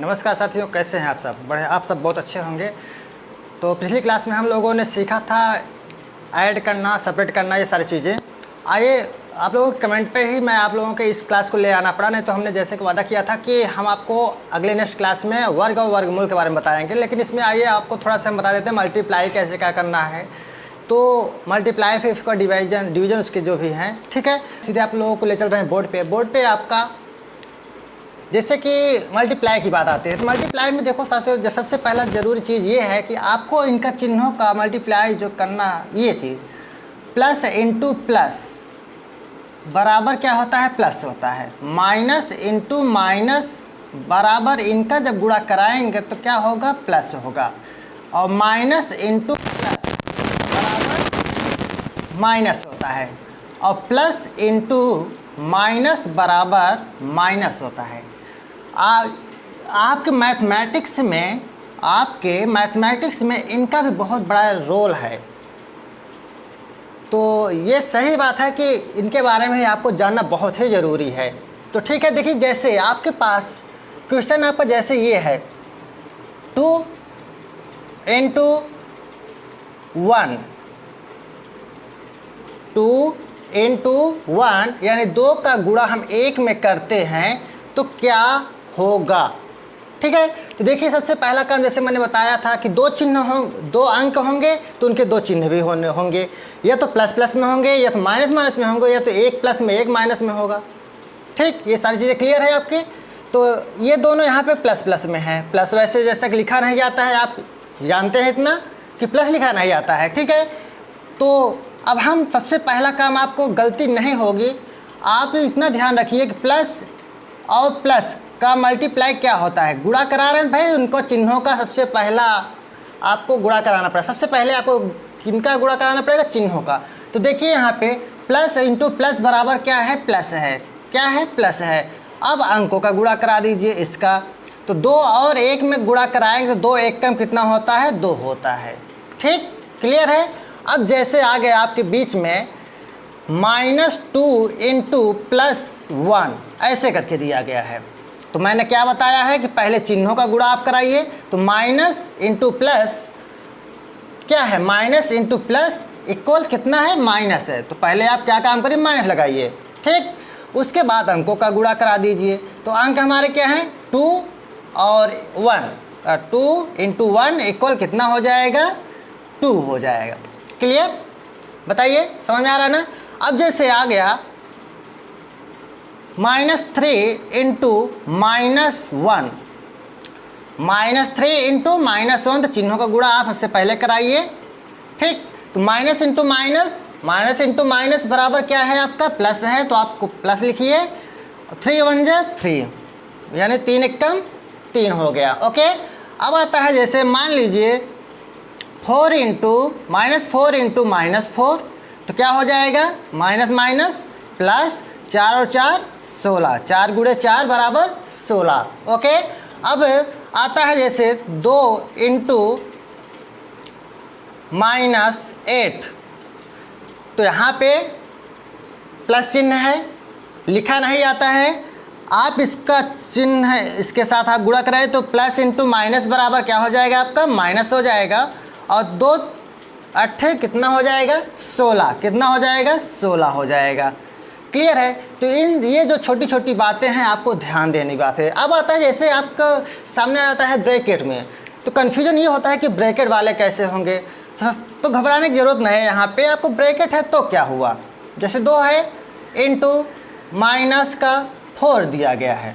नमस्कार साथियों, कैसे हैं आप सब? बड़े आप सब बहुत अच्छे होंगे। तो पिछली क्लास में हम लोगों ने सीखा था ऐड करना, सेपरेट करना, ये सारी चीज़ें। आइए आप लोगों के कमेंट पे ही मैं आप लोगों के इस क्लास को ले आना पड़ा, नहीं तो हमने जैसे कि वादा किया था कि हम आपको अगले नेक्स्ट क्लास में वर्ग और वर्गमूल के बारे में बताएंगे। लेकिन इसमें आइए आपको थोड़ा सा हम बता देते हैं मल्टीप्लाई कैसे क्या करना है। तो मल्टीप्लाई फिर उसका डिवीज़न उसके जो भी हैं, ठीक है। सीधे आप लोगों को ले चल रहे हैं बोर्ड पे आपका जैसे कि मल्टीप्लाई की बात आती है। तो मल्टीप्लाई में देखो साथियों, सबसे पहला ज़रूरी चीज़ ये है कि आपको इनका चिन्हों का मल्टीप्लाई जो करना, ये चीज़ प्लस इंटू प्लस बराबर क्या होता है? प्लस होता है। माइनस इंटू माइनस बराबर इनका जब गुणा कराएंगे तो क्या होगा? प्लस होगा। और माइनस इंटू प्लस बराबर माइनस होता है। और प्लस इंटू माइनस बराबर माइनस होता है। आपके मैथमेटिक्स में इनका भी बहुत बड़ा रोल है। तो ये सही बात है कि इनके बारे में आपको जानना बहुत ही ज़रूरी है। तो ठीक है, देखिए जैसे आपके पास क्वेश्चन आपका जैसे ये है 2 इंटू 1, 2 इंटू 1 यानी 2 का गुणा हम 1 में करते हैं तो क्या होगा? ठीक है। तो देखिए सबसे पहला काम जैसे मैंने बताया था कि दो अंक होंगे तो उनके दो चिन्ह भी होंगे, या तो प्लस प्लस में होंगे, या तो माइनस माइनस में होंगे, या तो एक प्लस में एक माइनस में होगा। ठीक, ये सारी चीज़ें क्लियर है आपके। तो ये दोनों यहाँ पे प्लस प्लस में है। प्लस वैसे जैसा कि लिखा नहीं जाता है, आप जानते हैं इतना कि प्लस लिखा नहीं जाता है। ठीक है। तो अब हम सबसे पहला काम, आपको गलती नहीं होगी, आप इतना ध्यान रखिए कि प्लस और प्लस का मल्टीप्लाई क्या होता है। गुणा करा रहे हैं भाई, उनको चिन्हों का सबसे पहला आपको गुणा कराना पड़ेगा। सबसे पहले आपको किनका गुणा कराना पड़ेगा? चिन्हों का। तो देखिए यहाँ पे प्लस इंटू प्लस बराबर क्या है? प्लस है। क्या है? प्लस है। अब अंकों का गुणा करा दीजिए इसका। तो 2 और 1 में गुणा कराएंगे तो 2 1 कम कितना होता है? 2 होता है। ठीक, क्लियर है। अब जैसे आ गया आपके बीच में -2 इंटू +1 ऐसे करके दिया गया है। तो मैंने क्या बताया है कि पहले चिन्हों का गुणा आप कराइए। तो माइनस इंटू प्लस क्या है? माइनस इंटू प्लस इक्वल कितना है? माइनस है। तो पहले आप क्या काम करिए? माइनस लगाइए। ठीक, उसके बाद अंकों का गुणा करा दीजिए। तो अंक हमारे क्या हैं? 2 और 1। 2 इंटू 1 इक्वल कितना हो जाएगा? 2 हो जाएगा। क्लियर? बताइए, समझ में आ रहा है ना? अब जैसे आ गया -3 इंटू -1, -3 इंटू -1, तो चिन्हों का गुणा आप सबसे पहले कराइए। ठीक, तो माइनस इंटू माइनस बराबर क्या है आपका? प्लस है, तो आपको प्लस लिखिए। 3 1 जा 3 यानी 3 1 कम 3 हो गया। ओके। अब आता है जैसे मान लीजिए 4 इंटू -4, तो क्या हो जाएगा? माइनस माइनस प्लस, 4 और 4 16, 4 गुणे 4 बराबर 16। ओके। अब आता है जैसे 2 इंटू -8, तो यहाँ पे प्लस चिन्ह है, लिखा नहीं आता है। आप इसका चिन्ह इसके साथ आप गुणा कराए तो प्लस इंटू माइनस बराबर क्या हो जाएगा आपका? माइनस हो जाएगा। और 2 8 कितना हो जाएगा? 16। कितना हो जाएगा? 16 हो जाएगा। क्लियर है। तो ये जो छोटी छोटी बातें हैं आपको ध्यान देने की बात है। अब आता है जैसे आपका सामने आता है ब्रैकेट में, तो कन्फ्यूजन ये होता है कि ब्रैकेट वाले कैसे होंगे। तो घबराने की ज़रूरत नहीं है। यहाँ पे आपको ब्रैकेट है तो क्या हुआ? जैसे 2 है इंटू माइनस का 4 दिया गया है।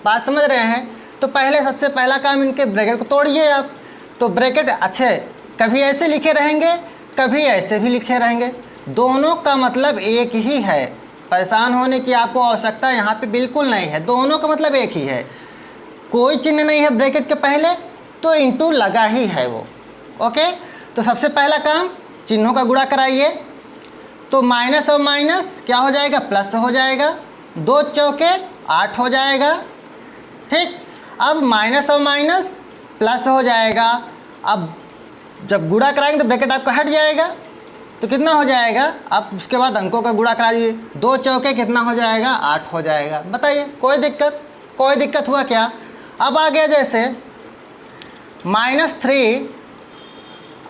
बात समझ रहे हैं? तो पहले सबसे पहला काम इनके ब्रैकेट को तोड़िए आप। तो ब्रैकेट अच्छे कभी ऐसे लिखे रहेंगे, कभी ऐसे भी लिखे रहेंगे, दोनों का मतलब एक ही है। परेशान होने की आपको आवश्यकता यहाँ पे बिल्कुल नहीं है। दोनों का मतलब एक ही है। कोई चिन्ह नहीं है ब्रैकेट के पहले तो इंटू लगा ही है वो। ओके। तो सबसे पहला काम चिन्हों का गुणा कराइए। तो माइनस और माइनस क्या हो जाएगा? प्लस हो जाएगा। 2 चौके 8 हो जाएगा। ठीक, अब माइनस और माइनस प्लस हो जाएगा। अब जब गुणा कराएंगे तो ब्रैकेट आपका हट जाएगा, तो कितना हो जाएगा? अब उसके बाद अंकों का गुणा करा दीजिए। 2 चौके कितना हो जाएगा? 8 हो जाएगा। बताइए, कोई दिक्कत हुआ क्या? अब आ गया जैसे -3,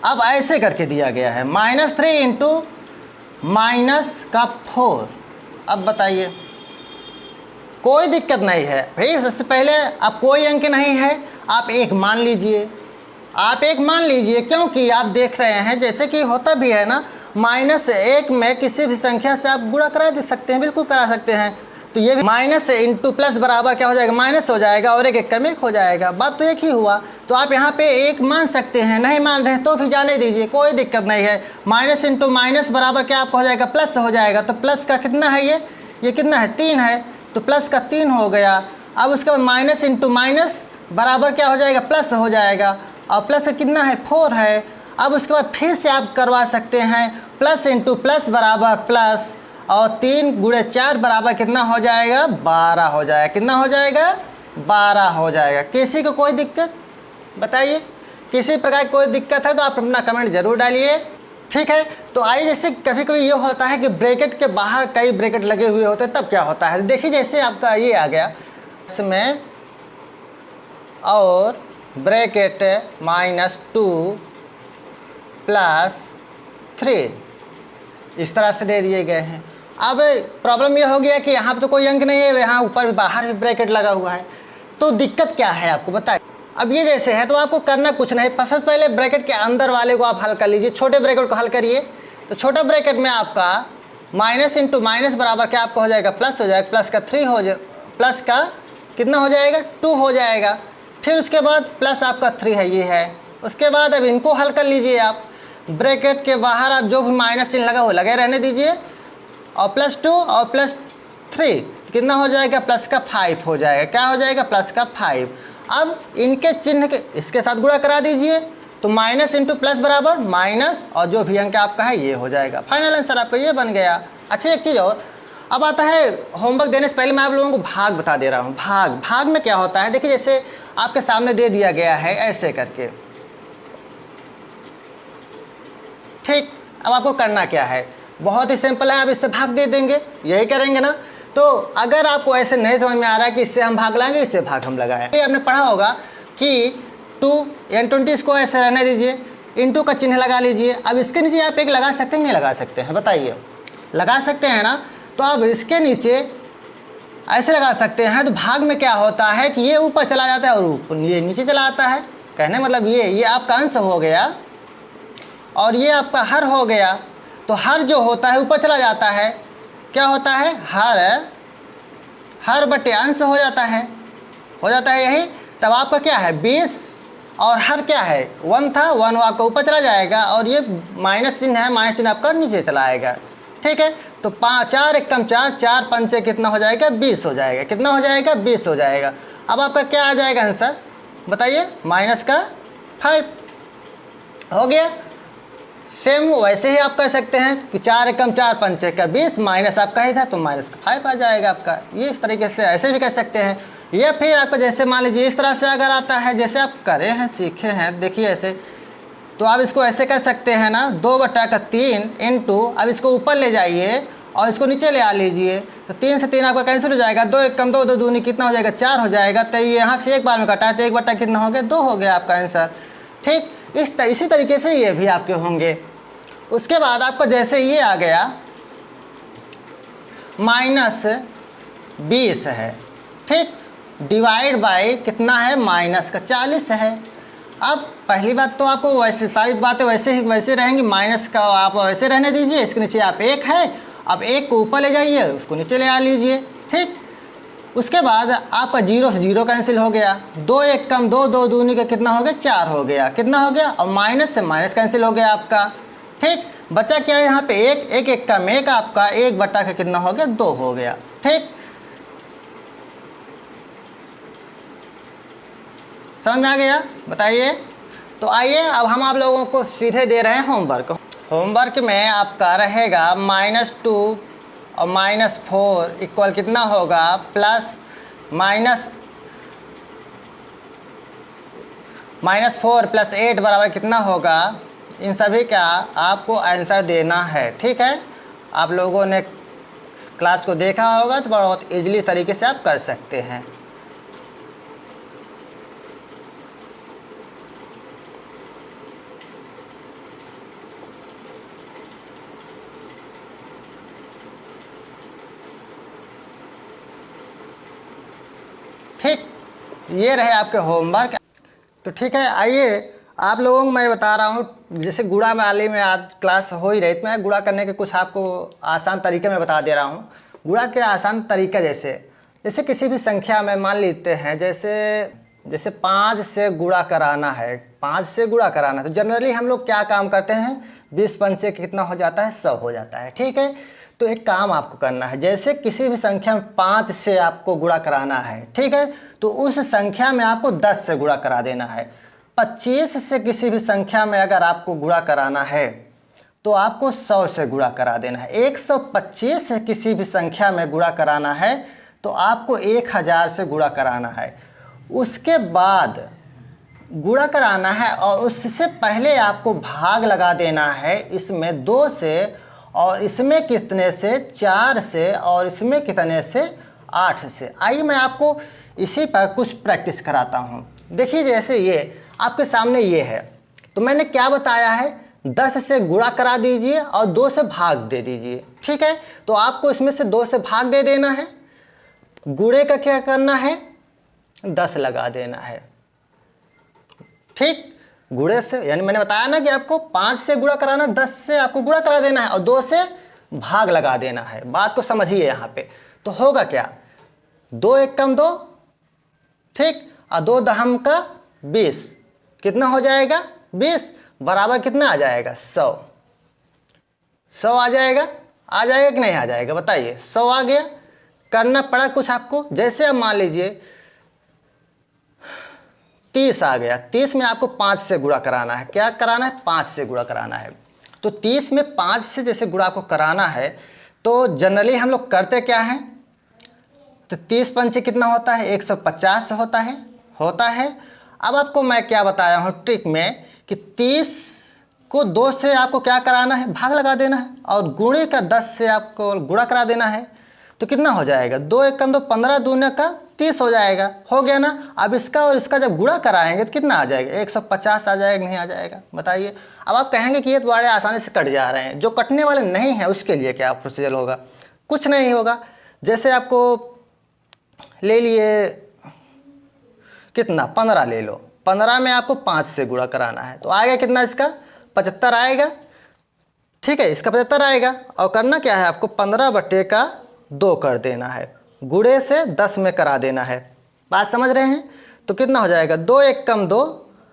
अब ऐसे करके दिया गया है -3 इंटू -4। अब बताइए, कोई दिक्कत नहीं है भाई। सबसे पहले अब कोई अंक नहीं है, आप एक मान लीजिए, आप एक मान लीजिए, क्योंकि आप देख रहे हैं जैसे कि होता भी है ना, -1 में किसी भी संख्या से आप गुणा करा दे सकते हैं, बिल्कुल करा सकते हैं। तो ये भी माइनस इंटू प्लस बराबर क्या हो जाएगा, माइनस हो जाएगा, और एक कम एक हो जाएगा, बात तो एक ही हुआ। तो आप यहाँ पे एक मान सकते हैं, नहीं मान रहे तो भी जाने दीजिए, कोई दिक्कत नहीं है। माइनस इंटू माइनस बराबर क्या आपका हो जाएगा, प्लस हो जाएगा। तो प्लस का कितना है, ये कितना है, 3 है, तो प्लस का 3 हो गया। अब उसके बाद माइनस इंटू माइनस बराबर क्या हो जाएगा, प्लस हो जाएगा, और प्लस का कितना है, 4 है। अब उसके बाद फिर से आप करवा सकते हैं, प्लस इंटू प्लस बराबर प्लस, और 3 गुणे 4 बराबर कितना हो जाएगा, 12 हो जाएगा। कितना हो जाएगा, 12 हो जाएगा। किसी को कोई दिक्कत बताइए, किसी प्रकार की कोई दिक्कत है तो आप अपना कमेंट जरूर डालिए, ठीक है। तो आइए, जैसे कभी कभी ये होता है कि ब्रैकेट के बाहर कई ब्रैकेट लगे हुए होते हैं, तब क्या होता है, देखिए जैसे आपका ये आ गया इसमें, और ब्रैकेट -2 + 3 इस तरह से दे दिए गए हैं। अब प्रॉब्लम ये हो गया कि यहाँ पे तो कोई अंक नहीं है, यहाँ ऊपर बाहर भी ब्रैकेट लगा हुआ है, तो दिक्कत क्या है आपको बताइए। अब ये जैसे है तो आपको करना कुछ नहीं, सबसे पहले ब्रैकेट के अंदर वाले को आप हल कर लीजिए, छोटे ब्रैकेट को हल करिए। तो छोटा ब्रैकेट में आपका माइनस इंटू माइनस बराबर क्या आपका हो जाएगा, प्लस हो जाएगा, प्लस का 3 हो जाए, प्लस का कितना हो जाएगा, 2 हो जाएगा। फिर उसके बाद प्लस आपका 3 है, ये है। उसके बाद अब इनको हल कर लीजिए आप, ब्रैकेट के बाहर आप जो भी माइनस चिन्ह लगा वो लगे रहने दीजिए, और +2 और +3 कितना हो जाएगा, प्लस का 5 हो जाएगा। क्या हो जाएगा, प्लस का 5। अब इनके चिन्ह के इसके साथ गुणा करा दीजिए, तो माइनस इंटू प्लस बराबर माइनस, और जो भी अंक आपका है ये हो जाएगा। फाइनल आंसर आपका ये बन गया। अच्छा, एक चीज़ और, अब आता है होमवर्क देने से पहले मैं आप लोगों को भाग बता दे रहा हूँ। भाग में क्या होता है, देखिए जैसे आपके सामने दे दिया गया है ऐसे करके, ठीक। अब आपको करना क्या है, बहुत ही सिंपल है, आप इससे भाग दे देंगे, यही करेंगे ना। तो अगर आपको ऐसे नहीं समझ में आ रहा है कि इससे हम भाग लाएंगे, इससे भाग हम लगाएं, ये आपने पढ़ा होगा कि 2 n 20 को ऐसे रहने दीजिए, इंटू का चिन्ह लगा लीजिए। अब इसके नीचे आप एक लगा सकते हैं, नहीं लगा सकते हैं, बताइए, लगा सकते हैं ना। तो अब इसके नीचे ऐसे लगा सकते हैं। तो भाग में क्या होता है कि ये ऊपर चला जाता है और ये नीचे चला आता है, कहने मतलब ये आपका अंश हो गया, और ये आपका हर हो गया। तो हर जो होता है ऊपर चला जाता है, क्या होता है, हर बटे अंश हो जाता है यही। तब आपका क्या है 20, और हर क्या है 1 था, 1 आपका ऊपर चला जाएगा, और ये माइनस चिन्ह है, माइनस चिन्ह आपका नीचे चला आएगा, ठीक है। तो 4 × 4 4 5 कितना हो जाएगा, 20 हो जाएगा। कितना हो जाएगा, 20 हो जाएगा। अब आपका क्या आ जाएगा आंसर बताइए, -5 हो गया। सेम वैसे ही आप कर सकते हैं कि 4 × 4 5 का 20, माइनस आपका ही था तो -5 आ जाएगा आपका। ये इस तरीके से ऐसे भी कर सकते हैं, या फिर आपको जैसे मान लीजिए इस तरह से अगर आता है, जैसे आप करे हैं सीखे हैं, देखिए ऐसे, तो आप इसको ऐसे कर सकते हैं ना, 2/3 इंटू, अब इसको ऊपर ले जाइए और इसको नीचे ले आ लीजिए, तो 3 से 3 आपका कैंसिल हो जाएगा, 2 × 2 2 दूनी कितना हो जाएगा, 4 हो जाएगा। तो ये यहाँ से एक बार में कटा है, तो 1/, कितना हो गया, 2 हो गया आपका आंसर, ठीक। इसी तरीके से ये भी आपके होंगे। उसके बाद आपका जैसे ये आ गया -20 है, ठीक, डिवाइड बाय कितना है, -40 है। अब पहली बात तो आपको वैसे सारी बातें वैसे रहेंगी, माइनस का आप वैसे रहने दीजिए, इसके नीचे आप 1 है, अब 1 को ऊपर ले जाइए, उसको नीचे ले आ लीजिए, ठीक। उसके बाद आपका 0 से 0 कैंसिल हो गया, 2 1 कम 2 2 दूनी का कितना हो गया, 4 हो गया। कितना हो गया, और माइनस से माइनस कैंसिल हो गया आपका, ठीक। बचा क्या है यहाँ पे 1 1 1 कम 1 आपका 1/, कितना हो गया, 2 हो गया, ठीक। समझ में आ गया, बताइए। तो आइए अब हम आप लोगों को सीधे दे रहे हैं होमवर्क में आपका रहेगा -2 और -4 इक्वल कितना होगा, -4 + 8 बराबर कितना होगा। इन सभी का आपको आंसर देना है, ठीक है। आप लोगों ने क्लास को देखा होगा तो बहुत इजीली तरीके से आप कर सकते हैं। ठीक, ये रहे आपके होमवर्क। तो ठीक है, आइए आप लोगों को मैं बता रहा हूँ, जैसे गुणा वाली में आज क्लास हो ही रही, तो मैं गुणा करने के कुछ आपको आसान तरीके में बता दे रहा हूँ। गुणा के आसान तरीका जैसे किसी भी संख्या में मान लेते हैं, जैसे 5 से गुणा कराना है, 5 से गुणा कराना, तो जनरली हम लोग क्या काम करते हैं, 20 पंचे कितना हो जाता है, 100 हो जाता है। ठीक है, तो एक काम आपको करना है, जैसे किसी भी संख्या में 5 से आपको गुणा कराना है, ठीक है, तो उस संख्या में आपको 10 से गुणा करा देना है। 25 से किसी भी संख्या में अगर आपको गुणा कराना है तो आपको 100 से गुणा करा देना है। 125 से किसी भी संख्या में गुणा कराना है तो आपको 1000 से गुणा कराना है। उसके बाद गुणा कराना है और उससे पहले आपको भाग लगा देना है, इसमें 2 से, और इसमें कितने से, 4 से, और इसमें कितने से, 8 से। आइए मैं आपको इसी पर कुछ प्रैक्टिस कराता हूँ। देखिए, जैसे ये आपके सामने ये है, तो मैंने क्या बताया है, 10 से गुणा करा दीजिए और 2 से भाग दे दीजिए। ठीक है, तो आपको इसमें से 2 से भाग दे देना है, गुणे का क्या करना है, 10 लगा देना है। ठीक, गुणे से, यानी मैंने बताया ना कि आपको 5 से गुणा कराना, 10 से आपको गुणा करा देना है और 2 से भाग लगा देना है। बात को समझिए यहाँ पे। तो होगा क्या, 2 एकम 2, ठीक, और 2 दहम का 20, कितना हो जाएगा, 20 बराबर कितना आ जाएगा, 100। 100 आ जाएगा कि नहीं आ जाएगा, बताइए। 100 आ गया। करना पड़ा कुछ आपको, जैसे अब मान लीजिए 30 आ गया, 30 में आपको 5 से गुणा कराना है। क्या कराना है, 5 से गुणा कराना है। तो 30 में 5 से जैसे गुणा को कराना है तो जनरली हम लोग करते क्या हैं, तो 30 पंचे कितना होता है, 150 होता है। अब आपको मैं क्या बताया हूँ ट्रिक में कि 30 को 2 से आपको क्या कराना है, भाग लगा देना है, और गुणे का 10 से आपको गुणा करा देना है। तो कितना हो जाएगा, 2 एकम 2, 15 दूने का 30 हो जाएगा। हो गया ना। अब इसका और इसका जब गुणा कराएंगे तो कितना आ जाएगा, 150 आ जाएगा, नहीं आ जाएगा, बताइए। अब आप कहेंगे कि ये तो बड़े आसानी से कट जा रहे हैं। जो कटने वाले नहीं हैं उसके लिए क्या प्रोसीजर होगा, कुछ नहीं होगा। जैसे आपको ले लिए कितना, 15 ले लो, 15 में आपको 5 से गुणा कराना है, तो आएगा कितना, इसका 75 आएगा। ठीक है, इसका 75 आएगा। और करना क्या है, आपको 15/2 कर देना है, गुणे से 10 में करा देना है। बात समझ रहे हैं। तो कितना हो जाएगा, 2 एकम 2,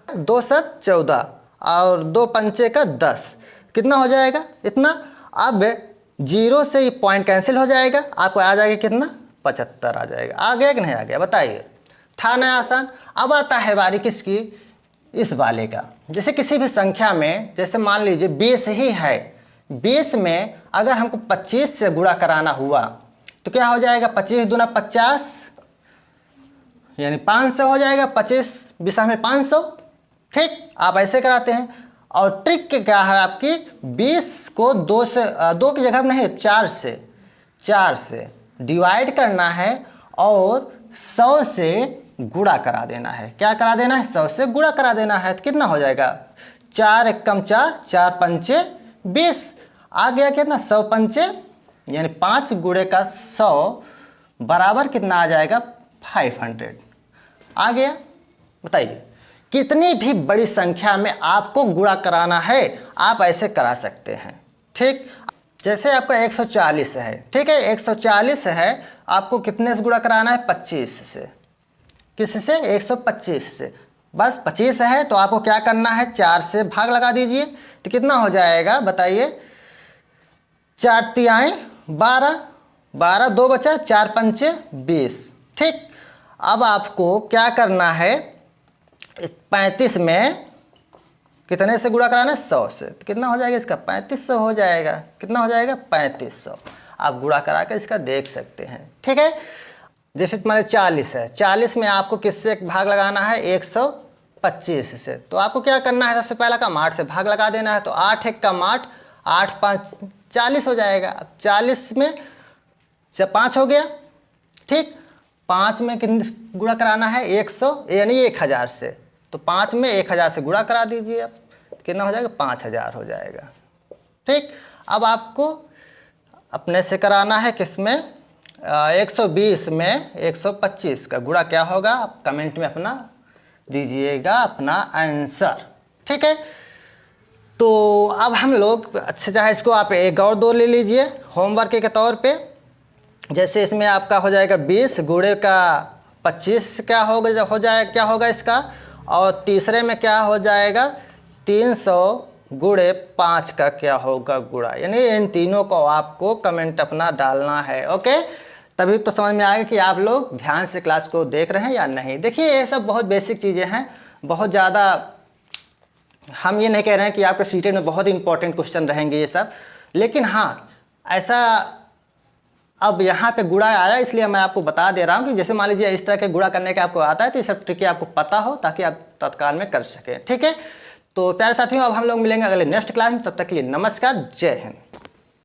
2 7 14, और 2 पंचे का 10, कितना हो जाएगा, इतना। अब 0 से ये पॉइंट कैंसिल हो जाएगा, आपको आ जाएगा कितना, 75 आ जाएगा। आ गया कि नहीं आ गया, बताइए। था ना आसान। अब आता है बारी किसकी, इस वाले का। जैसे किसी भी संख्या में, जैसे मान लीजिए 20 ही है, 20 में अगर हमको 25 से गुणा कराना हुआ तो क्या हो जाएगा, 25 दूना 50, यानी 500 हो जाएगा। 25 20 में 500। ठीक, आप ऐसे कराते हैं। और ट्रिक क्या है आपकी, 20 को 2 की जगह नहीं, 4 से डिवाइड करना है और 100 से गुणा करा देना है। क्या करा देना है, 100 से गुणा करा देना है। तो कितना हो जाएगा, 4 एकम 4, 4 पंचे 20, आ गया कितना, 100 पंचे, यानी 5 गुणे का 100 बराबर कितना आ जाएगा, 500 आ गया। बताइए, कितनी भी बड़ी संख्या में आपको गुणा कराना है आप ऐसे करा सकते हैं। ठीक, जैसे आपका 140 है, ठीक है, 140 है, आपको कितने से गुणा कराना है, 25 से। किससे, 125 से। बस 25 है तो आपको क्या करना है, 4 से भाग लगा दीजिए, तो कितना हो जाएगा, बताइए। 4 तिहाई 12, 12 2 बचा, 4 पंचे 20। ठीक, अब आपको क्या करना है, 35 में कितने से गुणा कराना है, 100 से। तो कितना हो जाएगा इसका, 3500 हो जाएगा। कितना हो जाएगा, 3500। आप गुणा करा कर इसका देख सकते हैं। ठीक है, जैसे तुम्हारे 40 है, 40 में आपको किससे भाग लगाना है, 125 से। तो आपको क्या करना है, सबसे पहला काम 8 से भाग लगा देना है। तो 8 एकम 8, 8 5 40 हो जाएगा। अब 40 में 5 हो गया। ठीक, 5 में कितने गुणा कराना है, 100, यानी 1000 से। तो 5 में 1000 से गुणा करा दीजिए। अब कितना हो जाएगा, 5000 हो जाएगा। ठीक, अब आपको अपने से कराना है, किस में, 120 में 125 का गुणा क्या होगा, आप कमेंट में अपना दीजिएगा अपना आंसर। ठीक है, तो अब हम लोग अच्छा चाहे इसको आप एक और दो ले लीजिए होमवर्क के तौर पे। जैसे इसमें आपका हो जाएगा 20 गुणे का 25 क्या होगा, क्या होगा इसका, और तीसरे में क्या हो जाएगा 300 गुणे 5 का क्या होगा गुणा। यानी इन तीनों को आपको कमेंट अपना डालना है। ओके, तभी तो समझ में आएगा कि आप लोग ध्यान से क्लास को देख रहे हैं या नहीं। देखिए ये सब बहुत बेसिक चीज़ें हैं, बहुत ज़्यादा हम ये नहीं कह रहे हैं कि आपके सीटेट में बहुत इंपॉर्टेंट क्वेश्चन रहेंगे ये सब, लेकिन हाँ ऐसा अब यहाँ पे गुणा आया इसलिए मैं आपको बता दे रहा हूँ कि जैसे मान लीजिए इस तरह के गुणा करने का आपको आता है तो ये सब ट्रिक आपको पता हो ताकि आप तत्काल में कर सकें। ठीक है, तो प्यारे साथियों अब हम लोग मिलेंगे अगले नेक्स्ट क्लास में, तब तक के लिए नमस्कार, जय हिंद।